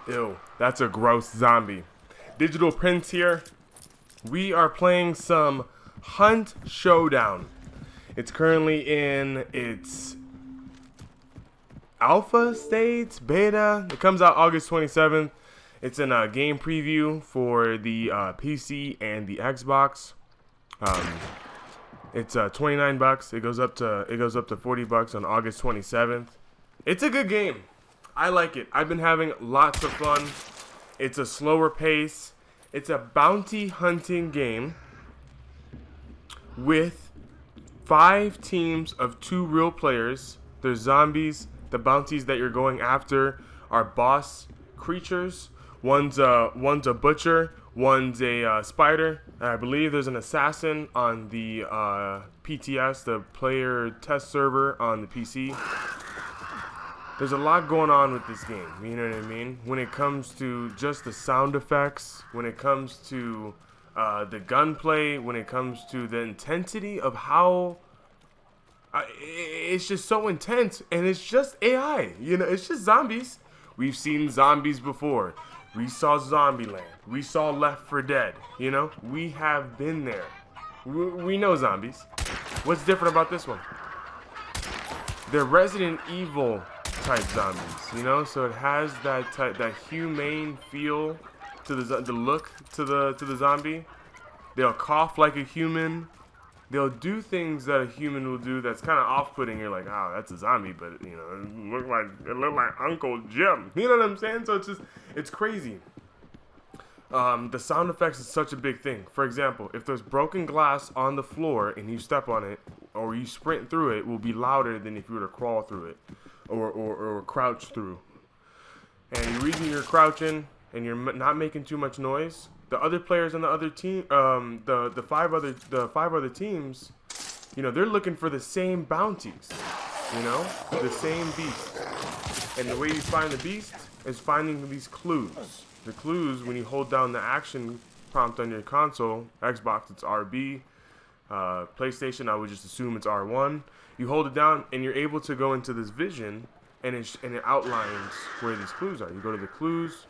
Ew, that's a gross zombie. Digital Prince here. We are playing some Hunt Showdown. It's currently in its alpha state, beta. It comes out August 27th. It's in a game preview for the PC and the Xbox. It's $29. It goes up to $40 on August 27th. It's a good game. I like it. I've been having lots of fun. It's a slower pace. It's a bounty hunting game with 5 teams of 2 real players. There's zombies. The bounties that you're going after are boss creatures. One's a butcher. One's a spider. And I believe there's an assassin on the PTS, the player test server on the PC. There's a lot going on with this game, you know what I mean? When it comes to just the sound effects, when it comes to the gunplay, when it comes to the intensity of how it's just so intense, and it's just AI, you know, it's just zombies. We've seen zombies before. We saw Zombieland. We saw Left 4 Dead, you know? We have been there. We know zombies. What's different about this one? They're Resident Evil type zombies, you know, so it has that humane feel to the look to the zombie. They'll cough like a human. They'll do things that a human will do that's kind of off-putting. You're like, oh, that's a zombie, but you know, it look like Uncle Jim. You know what I'm saying? So it's crazy. The sound effects is such a big thing. For example, if there's broken glass on the floor and you step on it or you sprint through it, will be louder than if you were to crawl through it. Or crouch through. And the reason you're crouching and you're not making too much noise, the other players on the other team, the five other teams, you know, they're looking for the same bounties, you know, the same beast. And the way you find the beast is finding these clues. The clues, when you hold down the action prompt on your console, Xbox it's RB, PlayStation I would just assume it's R1. You hold it down and you're able to go into this vision and it outlines where these clues are. You go to the clues,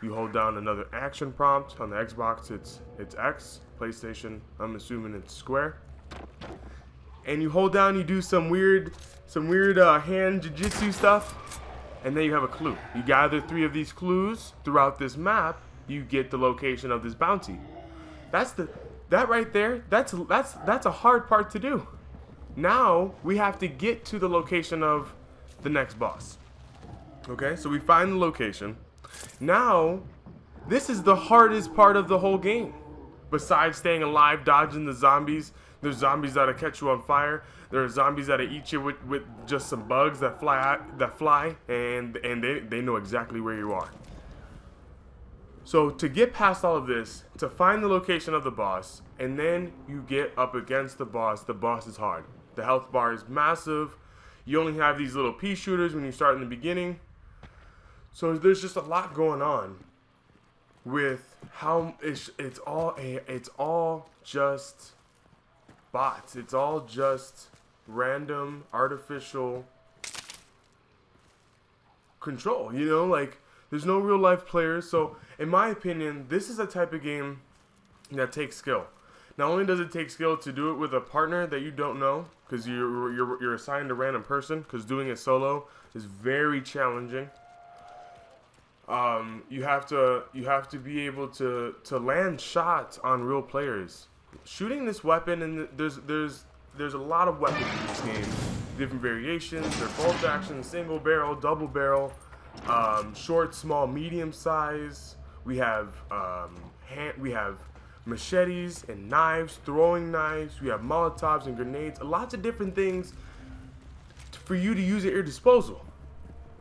you hold down another action prompt. On the Xbox it's X, PlayStation I'm assuming it's square. And you hold down, you do some weird hand jiu-jitsu stuff, and then you have a clue. You gather 3 of these clues throughout this map, you get the location of this bounty. That right there, that's a hard part to do. Now we have to get to the location of the next boss. Okay, so we find the location. Now, this is the hardest part of the whole game. Besides staying alive, dodging the zombies, there's zombies that'll catch you on fire. There are zombies that'll eat you with just some bugs that fly, and they know exactly where you are. So to get past all of this, to find the location of the boss, and then you get up against the boss is hard. The health bar is massive. You only have these little pea shooters when you start in the beginning. So there's just a lot going on with how it's all just bots. It's all just random artificial control, you know, like there's no real life players. So in my opinion, this is a type of game that takes skill. Not only does it take skill to do it with a partner that you don't know, because you're assigned a random person, because doing it solo is very challenging. You have to be able to land shots on real players. Shooting this weapon, and there's a lot of weapons in this game, different variations. They're bolt action, single barrel, double barrel, short, small, medium size. We have machetes and knives, throwing knives. We have Molotovs and grenades. Lots of different things for you to use at your disposal.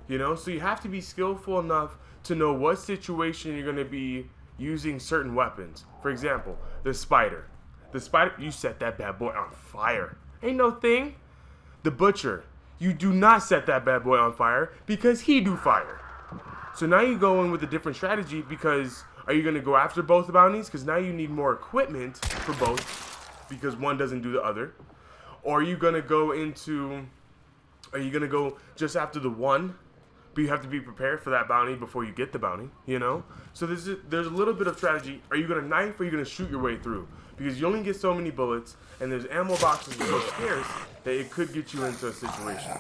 You know, so you have to be skillful enough to know what situation you're going to be using certain weapons. For example, the spider. You set that bad boy on fire. Ain't no thing. The butcher. You do not set that bad boy on fire because he do fire. So now you go in with a different strategy because are you going to go after both bounties? Because now you need more equipment for both because one doesn't do the other. Or are you going to go just after the one but you have to be prepared for that bounty before you get the bounty, you know? So there's a little bit of strategy. Are you going to knife or are you going to shoot your way through? Because you only get so many bullets, and there's ammo boxes so scarce that it could get you into a situation.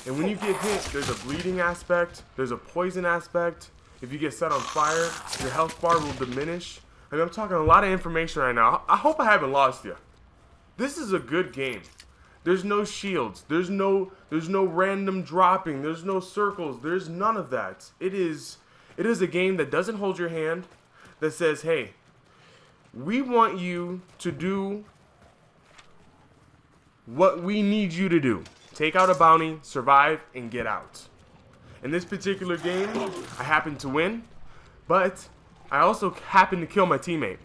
And when you get hit, there's a bleeding aspect, there's a poison aspect. If you get set on fire, your health bar will diminish. I mean, I'm talking a lot of information right now. I hope I haven't lost you. This is a good game. There's no shields. There's no random dropping. There's no circles. There's none of that. It is a game that doesn't hold your hand, that says, hey, we want you to do what we need you to do. Take out a bounty, survive, and get out. In this particular game, I happened to win, but I also happened to kill my teammate.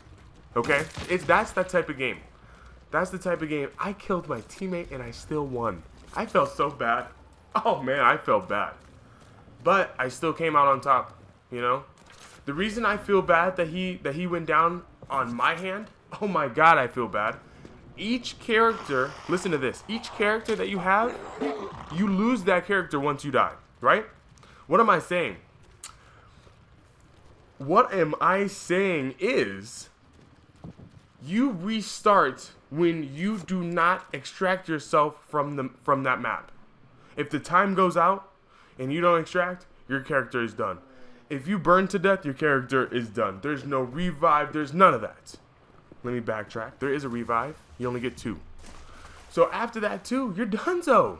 Okay? That's that type of game. That's the type of game. I killed my teammate and I still won. I felt so bad. Oh man, I felt bad. But I still came out on top, you know? The reason I feel bad that he went down on my hand, oh my god, I feel bad. Each character, listen to this, each character that you have, you lose that character once you die, right? What am I saying? What am I saying is, you restart when you do not extract yourself from that map. If the time goes out and you don't extract, your character is done. If you burn to death, your character is done. There's no revive, there's none of that. Let me backtrack. There is a revive. You only get 2. So after that 2, you're donezo.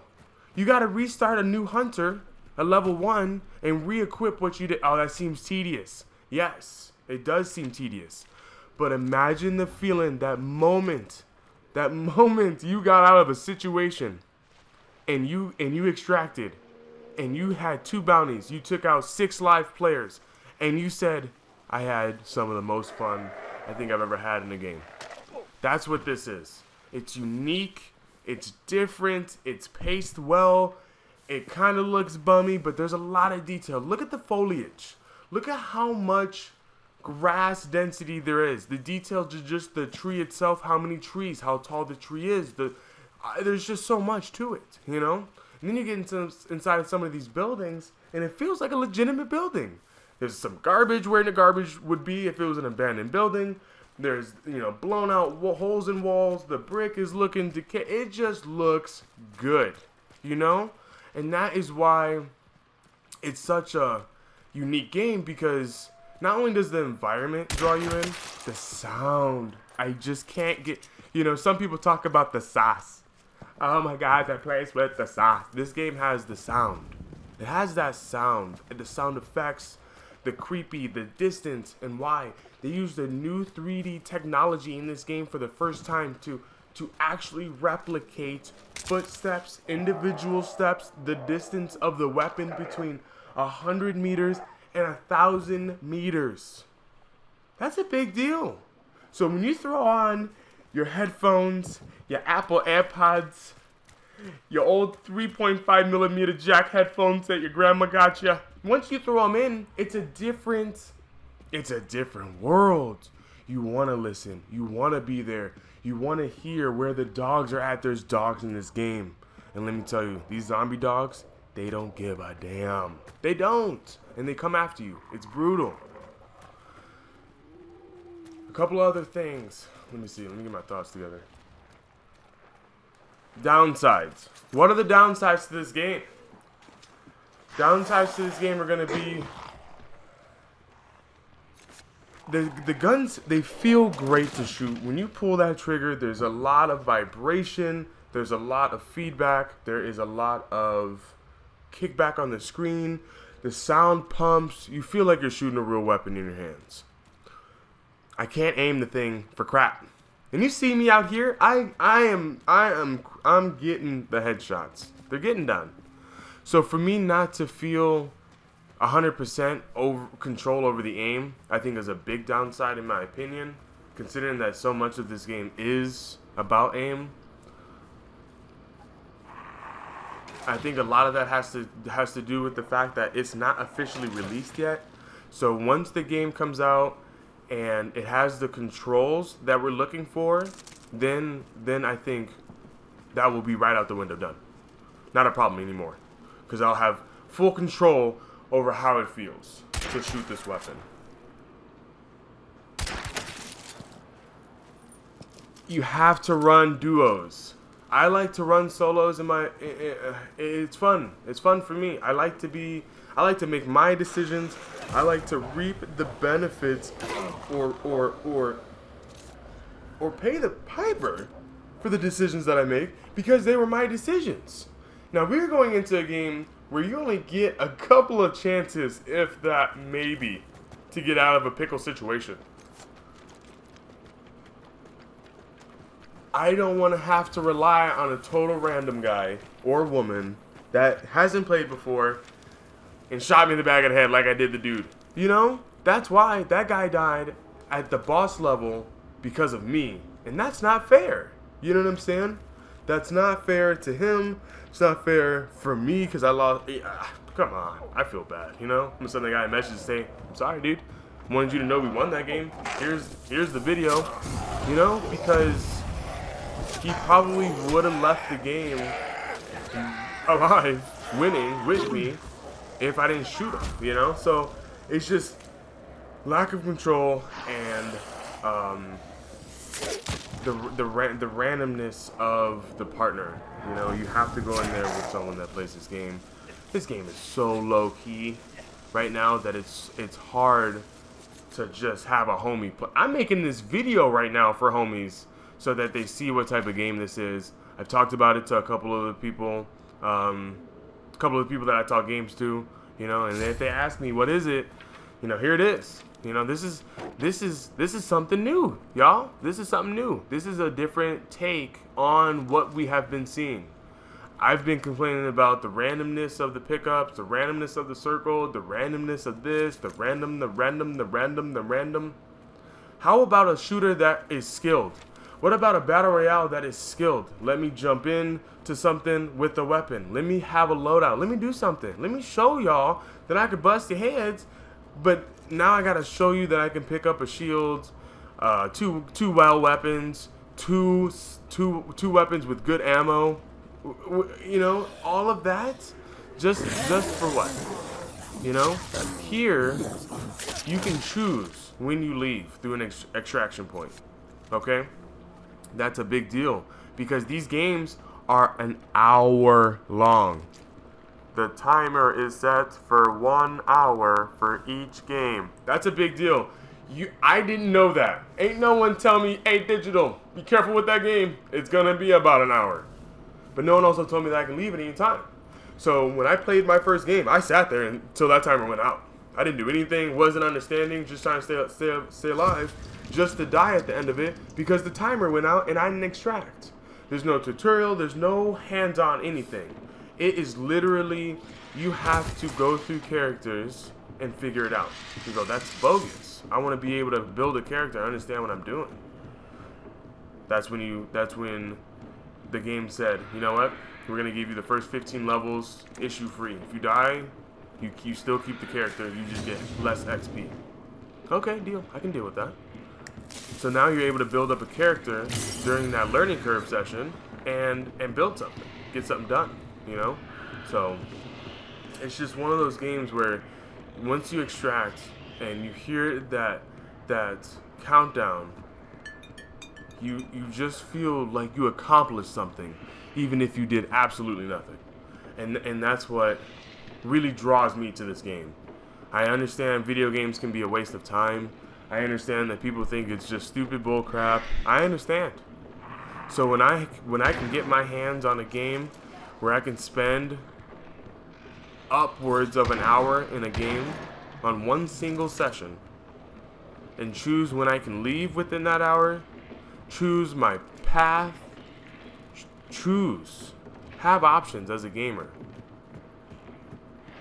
You gotta restart a new hunter, a level 1, and re-equip what you did. Oh, that seems tedious. Yes, it does seem tedious. But imagine the feeling, that moment you got out of a situation and you extracted and you had 2 bounties, you took out 6 live players, and you said, I had some of the most fun I think I've ever had in a game. That's what this is. It's unique, it's different, it's paced well, it kind of looks bummy, but there's a lot of detail. Look at the foliage. Look at how much grass density there is. The detail to just the tree itself, how many trees, how tall the tree is. There's just so much to it, you know? And then you get inside of some of these buildings, and it feels like a legitimate building. There's some garbage where the garbage would be if it was an abandoned building. There's, blown out holes in walls. The brick is looking decayed. It just looks good, you know? And that is why it's such a unique game, because not only does the environment draw you in, the sound. I just can't get, some people talk about the sauce. Oh my god, that place with the sauce. This game has the sound. It has that sound, the sound effects, the creepy, the distance, and why. They used the new 3D technology in this game for the first time to actually replicate footsteps, individual steps, the distance of the weapon between 100 meters and 1,000 meters. That's a big deal. So when you throw on your headphones, your Apple AirPods, your old 3.5 millimeter jack headphones that your grandma got you, once you throw them in, it's a different world. You want to listen. You want to be there. You want to hear where the dogs are at. There's dogs in this game. And let me tell you, these zombie dogs, they don't give a damn. They don't. And they come after you. It's brutal. A couple other things. Let me see. Let me get my thoughts together. Downsides. What are the downsides to this game? Downsides to this game are going to be the guns, they feel great to shoot. When you pull that trigger, there's a lot of vibration, there's a lot of feedback, there is a lot of kickback on the screen, the sound pumps, you feel like you're shooting a real weapon in your hands. I can't aim the thing for crap. And you see me out here, I'm getting the headshots. They're getting done. So for me not to feel 100% control over the aim, I think is a big downside in my opinion, considering that so much of this game is about aim. I think a lot of that has to do with the fact that it's not officially released yet. So once the game comes out and it has the controls that we're looking for, then I think that will be right out the window done. Not a problem anymore, because I'll have full control over how it feels to shoot this weapon. You have to run duos. I like to run solos in my. It's fun. It's fun for me. I like to make my decisions. I like to reap the benefits, or pay the piper for the decisions that I make because they were my decisions. Now we're going into a game where you only get a couple of chances, if that, maybe, to get out of a pickle situation. I don't want to have to rely on a total random guy or woman that hasn't played before and shot me in the back of the head like I did the dude. You know? That's why that guy died at the boss level because of me. And that's not fair. You know what I'm saying? That's not fair to him. It's not fair for me because I lost. Come on. I feel bad, you know? I'm going to send the guy a message to say, I'm sorry, dude. I wanted you to know we won that game. Here's the video. You know? Because he probably would have left the game alive, winning with me, if I didn't shoot him, you know? So it's just lack of control and the randomness of the partner. You know, you have to go in there with someone that plays this game. This game is so low key right now that it's hard to just have a homie play. I'm making this video right now for homies so that they see what type of game this is. I've talked about it to a couple of the people that I talk games to, you know, and if they ask me what is it, you know, here it is. You know, this is something new, y'all. This is something new. This is a different take on what we have been seeing. I've been complaining about the randomness of the pickups, the randomness of the circle, the randomness of this, the random. How about a shooter that is skilled? What about a battle royale that is skilled? Let me jump in to something with a weapon. Let me have a loadout. Let me do something. Let me show y'all that I could bust your heads, but now I gotta show you that I can pick up a shield, two wild weapons, two weapons with good ammo. You know, all of that, just for what? You know, here you can choose when you leave through an extraction point. Okay. That's a big deal because these games are an hour long. The timer is set for 1 hour for each game. That's a big deal. I didn't know that. Ain't no one tell me, hey, Digital, be careful with that game. It's going to be about an hour. But no one also told me that I can leave at any time. So when I played my first game, I sat there until that timer went out. I didn't do anything, wasn't understanding, just trying to stay alive. Just to die at the end of it because the timer went out and I didn't extract. There's no tutorial, there's no hands-on anything. It is literally, you have to go through characters and figure it out. You go, that's bogus. I want to be able to build a character and understand what I'm doing. That's when the game said, you know what? We're going to give you the first 15 levels issue free. If you die, you still keep the character, you just get less XP. Okay, deal. I can deal with that. So now you're able to build up a character during that learning curve session and build something, get something done, you know? So it's just one of those games where once you extract and you hear that countdown, you just feel like you accomplished something, even if you did absolutely nothing. And that's what really draws me to this game. I understand video games can be a waste of time. I understand that people think it's just stupid bull crap. I understand. So when I can get my hands on a game where I can spend upwards of an hour in a game on one single session and choose when I can leave within that hour, choose my path, have options as a gamer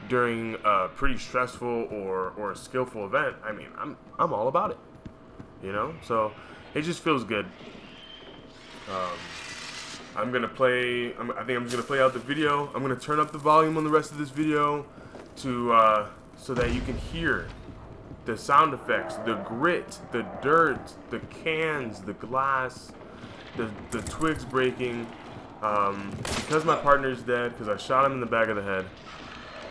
during a pretty stressful or a skillful event, I mean, I'm all about it, you know? So it just feels good. I think I'm gonna play out the video. I'm gonna turn up the volume on the rest of this video to so that you can hear the sound effects, the grit, the dirt, the cans, the glass, the twigs breaking. Because my partner's dead, because I shot him in the back of the head.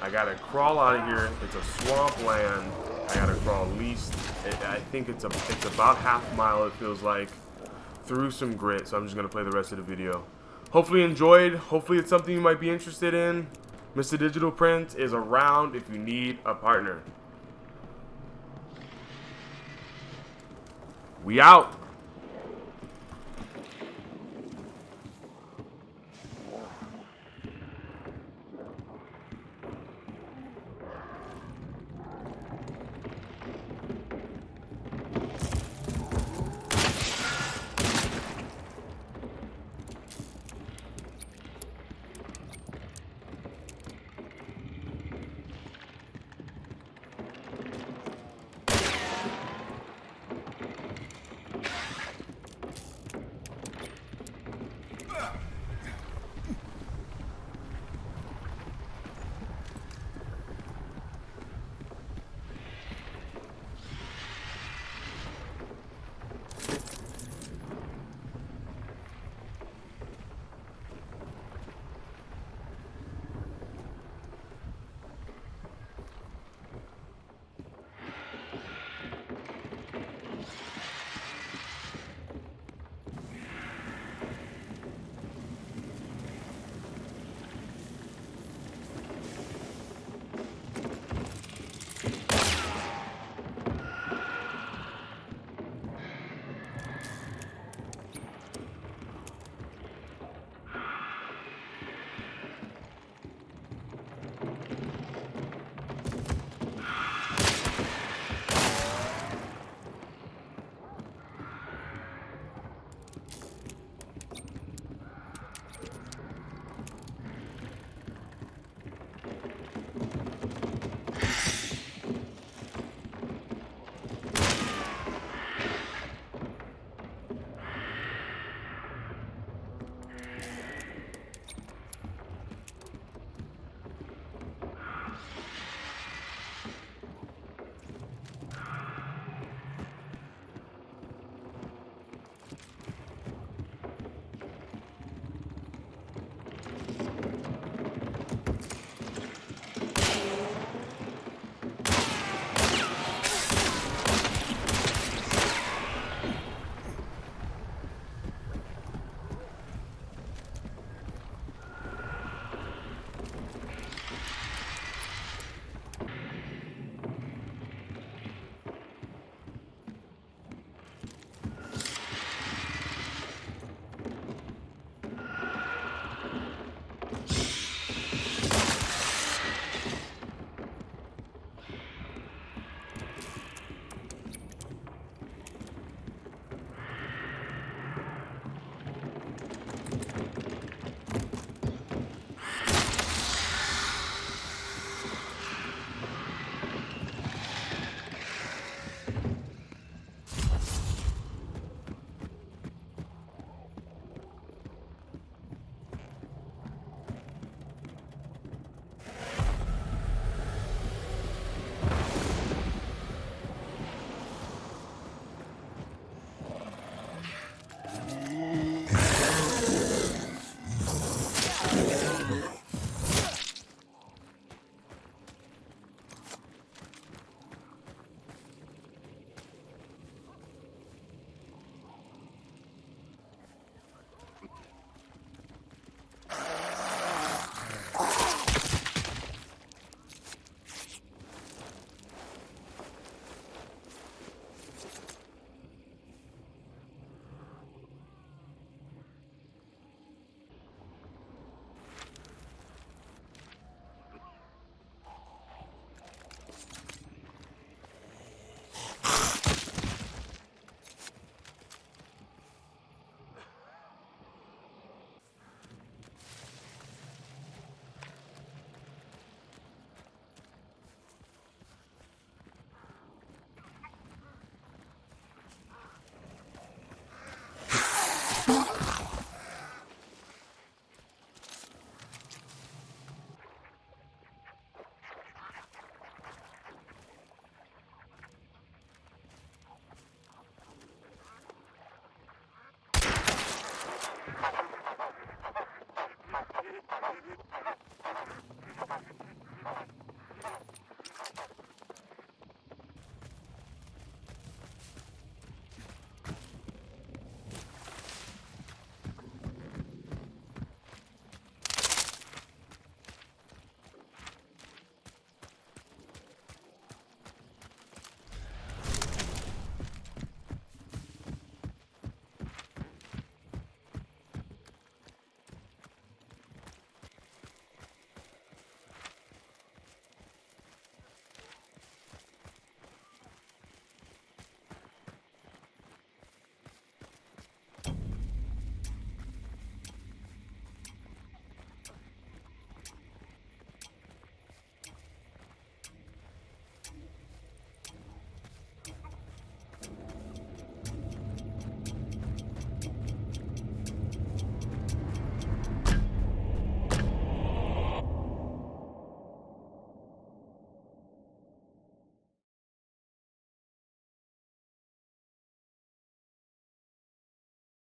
I gotta crawl out of here. It's a swamp land. I gotta crawl at least, I think it's about half a mile, it feels like, through some grit. So I'm just gonna play the rest of the video. Hopefully you enjoyed. Hopefully it's something you might be interested in. Mr. Digital Print is around if you need a partner. We out.